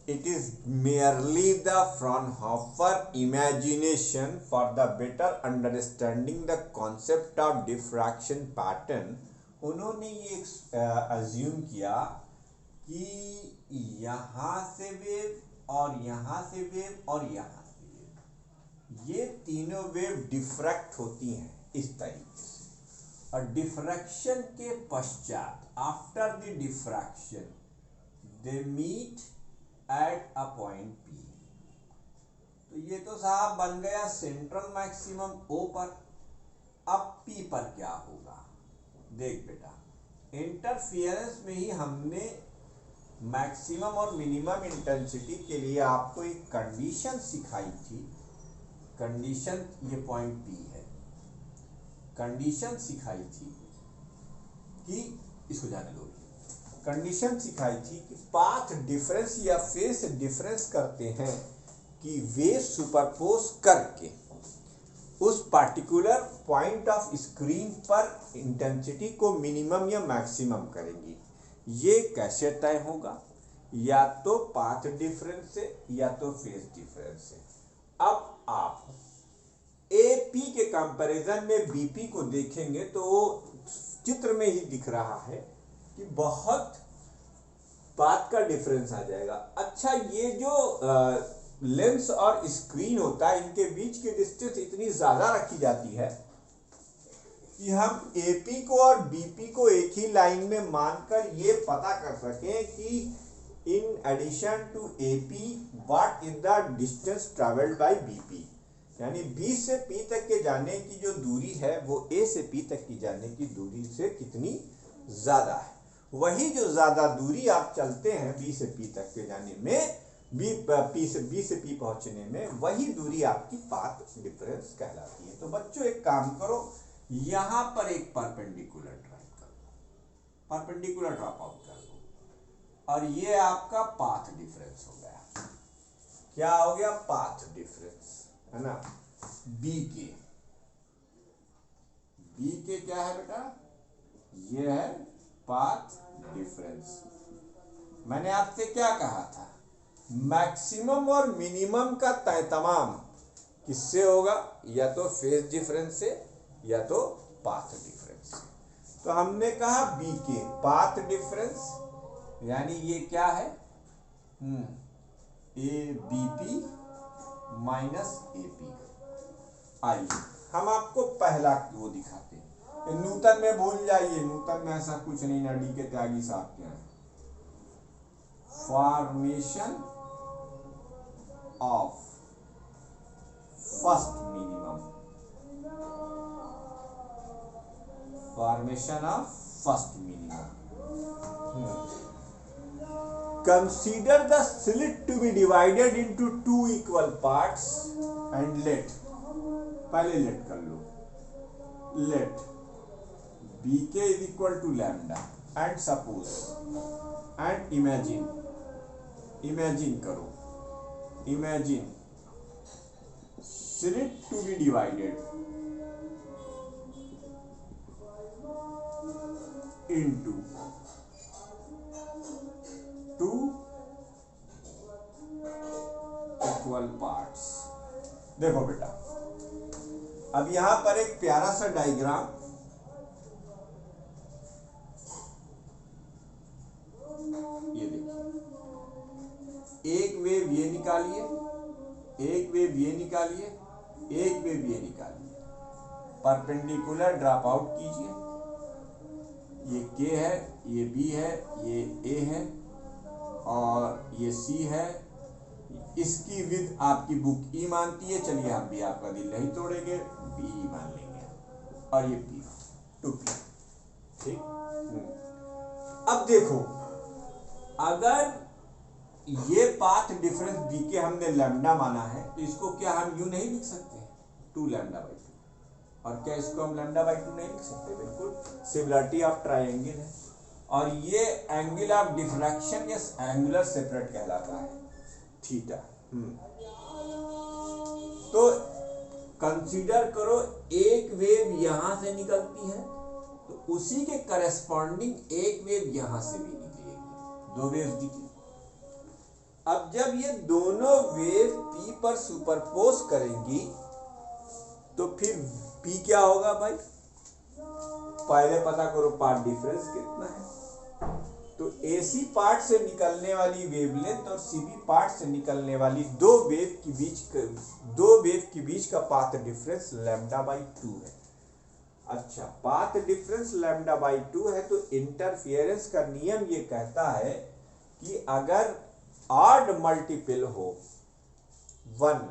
Speaker 1: It is merely the Fraunhofer imagination for the better understanding the concept of diffraction pattern. उन्होंने ये अज्यूम किया कि यहाँ से वेव और यहाँ से वेव और यहाँ से वेव, ये तीनों वेव डिफ्रैक्ट होती हैं इस तरीके से. और डिफ्रैक्शन के पश्चात, after the diffraction, they meet at a point P. तो ये तो साहब बन गया सेंट्रल मैक्सिमम O पर. अब P पर क्या होगा, देख बेटा, इंटरफियरेंस में ही हमने मैक्सिमम और मिनिमम इंटेंसिटी के लिए आपको एक कंडीशन सिखाई थी. कंडीशन, ये पॉइंट P है, कंडीशन सिखाई थी कि इसको जाने दो. कंडीशन सिखाई थी कि पाथ डिफरेंस या फेस डिफरेंस करते हैं कि वेव सुपरपोज करके उस पार्टिकुलर पॉइंट ऑफ स्क्रीन पर इंटेंसिटी को मिनिमम या मैक्सिमम करेंगी. ये कैसे तय होगा, या तो पाथ डिफरेंस से या तो फेस डिफरेंस से. अब आप AP के कंपैरिजन में BP को देखेंगे तो चित्र में ही दिख रहा है कि बहुत पाथ का डिफरेंस आ जाएगा. अच्छा, ये जो लेंस और स्क्रीन होता है, इनके बीच की डिस्टेंस इतनी ज्यादा रखी जाती है कि हम AP को और BP को एक ही लाइन में मानकर ये पता कर सकें कि in addition to AP what is the distance travelled by BP. यानी B से P तक के जाने की जो दूरी है वो A से P तक की जाने की दूरी से कितनी ज्यादा है. वही जो ज्यादा दूरी आप चलते हैं B से P तक के जाने में, B से P पहुंचने में, वही दूरी आपकी पाथ डिफरेंस कहलाती है. तो बच्चों एक काम करो, यहां पर एक परपेंडिकुलर ड्राइव करो, परपेंडिकुलर ड्रॉप आउट कर दो, और ये आपका पाथ डिफरेंस हो गया. क्या हो गया, पाथ डिफरेंस है ना. B के क्या है बेटा, ये है पाथ डिफरेंस. मैंने आपसे क्या कहा था, मैक्सिमम और मिनिमम का तय तमाम किससे होगा, या तो फेज डिफरेंस से या तो पाथ डिफरेंस से। तो हमने कहा बी के पाथ डिफरेंस यानी ये क्या है, A B P minus A P. आइए हम आपको पहला वो दिखाते हैं। न्यूटन में भूल जाइए, न्यूटन में ऐसा कुछ नहीं ना, डी के त्यागी साहब के हैं। Formation of first minimum, formation of first minimum. Consider the slit to be divided into two equal parts and let, पहले लेट कर लो, let bk is equal to lambda and suppose and imagine करो, imagine slit to be divided into two equal parts. देखो बेटा, अब यहां पर एक प्यारा सा डायग्राम, ये देखिए, एक वेव ये निकालिए, एक वेव ये निकालिए, एक वेव ये निकालिए, परपेंडिकुलर ड्रॉप आउट कीजिए। ये K है, ये B है, ये A है और ये C है। इसकी विड्थ आपकी बुक E मानती है, चलिए हम भी आपका दिल नहीं तोड़ेंगे, B मान लेंगे और ये P 2P, ठीक। अब देखो, अगर ये पाथ डिफरेंस B के हमने लैम्डा माना है तो इसको क्या हम यूं नहीं लिख सकते, 2 लैम्डा बाई 2, और क्या इसको हम लैम्डा बाई 2 नहीं लिख सकते, बिल्कुल सिमिलरिटी ऑफ ट्रायंगल है। और ये एंगल ऑफ डिफ्रैक्शन या एंगुलर सेपरेट कहलाता है, थीटा। तो कंसीडर करो एक वेव यहां से निकलती है तो उसी के करस्पॉन्डिंग एक वेव यहां से भी निकलेगी, दो वेव दिखी। अब जब ये दोनों वेव P पर सुपरपोज करेंगी तो फिर P क्या होगा भाई, पहले पता करो पाथ डिफरेंस कितना है। तो AC पार्ट से निकलने वाली वेवलेंथ और CB पार्ट से निकलने वाली दो वेव के बीच का पाथ डिफरेंस लैम्डा बाई 2 है। अच्छा, पाथ डिफरेंस लैम्डा बाई 2 है तो इंटरफियरेंस का नियम ये कहता है कि अगर ऑड मल्टीपल हो 1,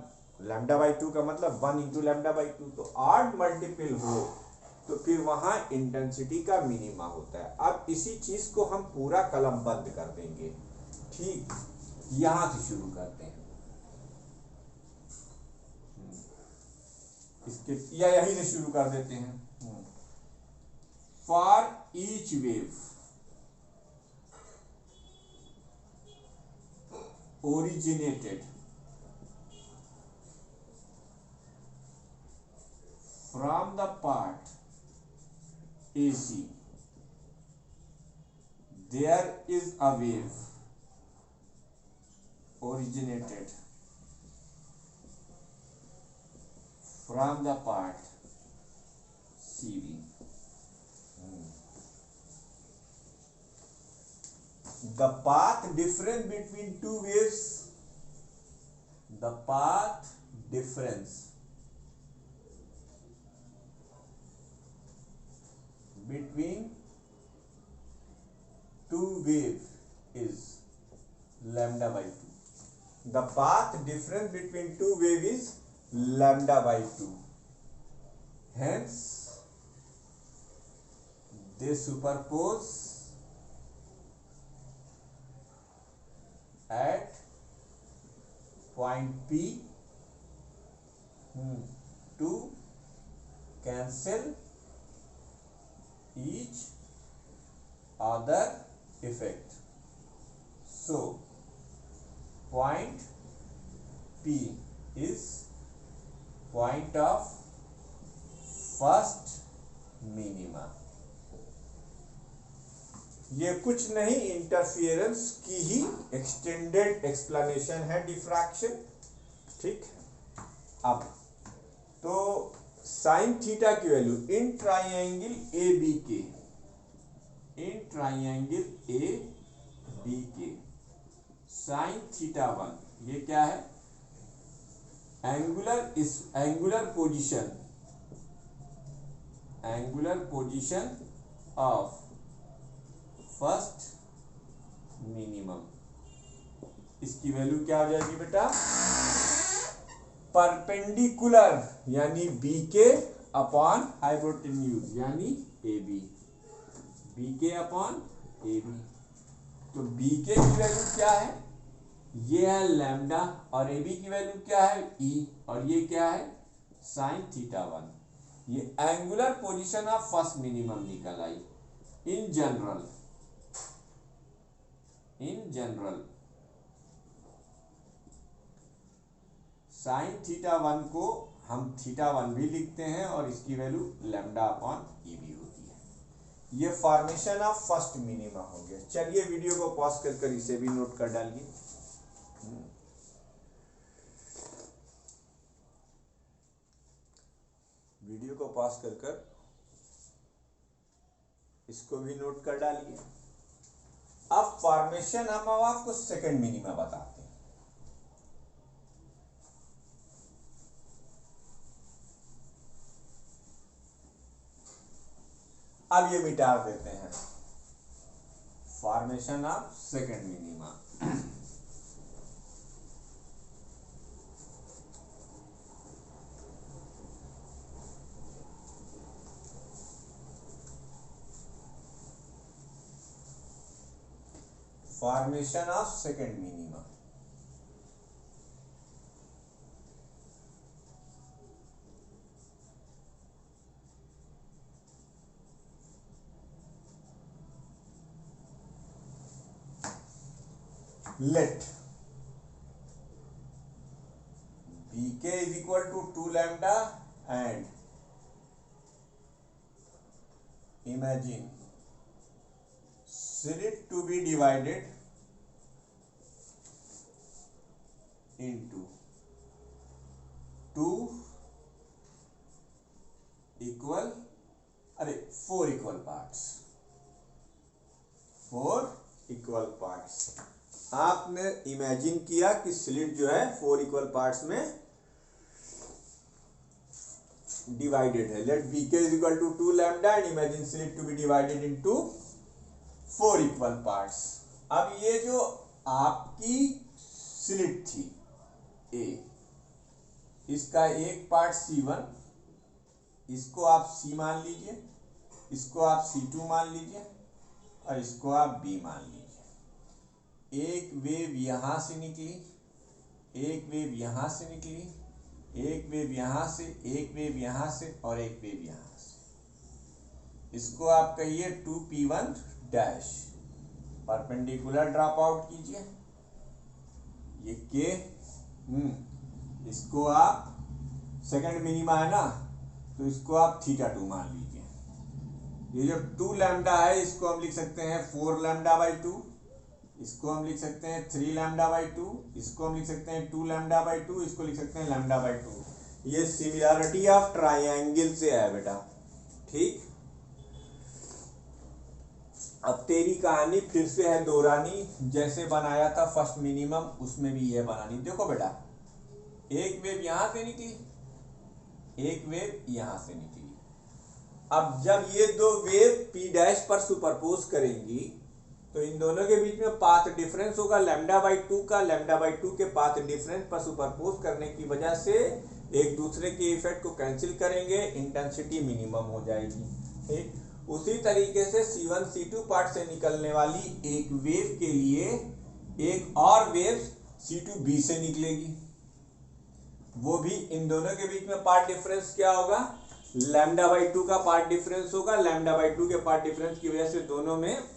Speaker 1: लैम्डा बाई 2 का मतलब 1 इंटू लैम्डा बाई 2, तो ऑड मल्टीपल हो तो फिर वहां इंटेंसिटी का मिनिमा होता है। अब इसी चीज को हम पूरा कलम बंद कर देंगे, ठीक। यहां से शुरू करते हैं, इसके या यहीं से शुरू कर देते हैं। For each wave originated from the part AC, there is a wave originated from the part CB. The path difference between two waves, the path difference between two waves is lambda by 2. The path difference between two waves is lambda by 2. Hence, they superpose at point P to cancel each other effect. So point P is point of first minima। ये कुछ नहीं, interference की ही extended explanation है diffraction, ठीक। अब तो sine theta की वैल्यू इन ट्राइंगल ए बी के, इन ट्राइंगल ए बी के साइन थीटा 1, ये क्या है? Angular position of first minimum. इसकी वैल्यू क्या हो जाएगी बेटा? परपेंडिकुलर यानी बी के अपॉन हाइपोटेन्यूज यानी ए बी, बी के अपॉन ए बी। तो बी के की वैल्यू क्या है? ये है लैम्डा, और ए बी की वैल्यू क्या है? ई, और ये क्या है? Sign theta 1। ये angular position of first minimum निकल आई। इन जनरल साइन थीटा 1 को हम थीटा 1 भी लिखते हैं, और इसकी वैल्यू लैम्डा अपॉन ई भी होती है। ये फॉर्मेशन ऑफ फर्स्ट मिनिमा हो गया। चलिए वीडियो को पॉज कर इसे भी नोट कर डालिए। वीडियो को पॉज कर इसको भी नोट कर डालिए। अब फॉर्मेशन हम आपको सेकंड मिनिमा बताते हैं। अब ये मिटा देते हैं, formation of second minima. Formation of second minima. Let bk is equal to 2 lambda and imagine slit to be divided into 4 equal parts। 4 equal parts. आपने इमेजिन किया कि स्लिट जो है 4 इक्वल पार्ट्स में डिवाइडेड है। Let BK is equal to 2 lambda and imagine slit to be divided into 4 equal parts. अब ये जो आपकी स्लिट थी ए, इसका एक पार्ट C1, इसको आप C मान लीजिए, इसको आप C2 मान लीजिए, और इसको आप B मान लीजिए। एक वेव यहां से निकली, एक वेव यहां से निकली, एक वेव यहां से, एक वेव यहां से, और एक वेव यहां से। इसको आप कहिए 2p1 dash. Perpendicular drop out कीजिए, ये के, इसको आप सेकंड मिनिमा है ना, तो इसको आप θ2 मान लीजिए। ये जो 2 लैम्डा है इसको हम लिख सकते हैं 4 लैम्डा बाई 2, इसको हम लिख सकते हैं 3 लैम्डा बाई 2, इसको हम लिख सकते हैं 2 लैम्डा बाई 2, इसको लिख सकते हैं लैम्डा बाई 2। ये सिमिलरिटी ऑफ ट्राइंगल से है बेटा, ठीक। अब तेरी कहानी फिर से है दोहरानी, जैसे बनाया था फर्स्ट मिनिमम उसमें भी यह बनानी। देखो बेटा, एक वेव यहां से निकली, एक वेव यहां से निकली। अब जब ये दो वेव P डैश पर सुपरपोज करेंगी तो इन दोनों के बीच में पाथ डिफरेंस होगा लैम्डा बाई 2 का। लैम्डा बाई 2 के पाथ डिफरेंस पर सुपरपोज करने की वजह से एक दूसरे के इफेक्ट को कैंसिल करेंगे, इंटेंसिटी मिनिमम हो जाएगी, ठीक। उसी तरीके से C1 C2 पार्ट से निकलने वाली एक वेव के लिए एक और वेव C2 B से निकलेगी, वो भी इन दोनों के बीच में पार्ट डिफरेंस क्या होगा? लैम्डा बाई 2 का पार्ट डिफरेंस होगा। लैम्डा बाई 2 के पार्ट डिफरेंस की वजह से दोनों में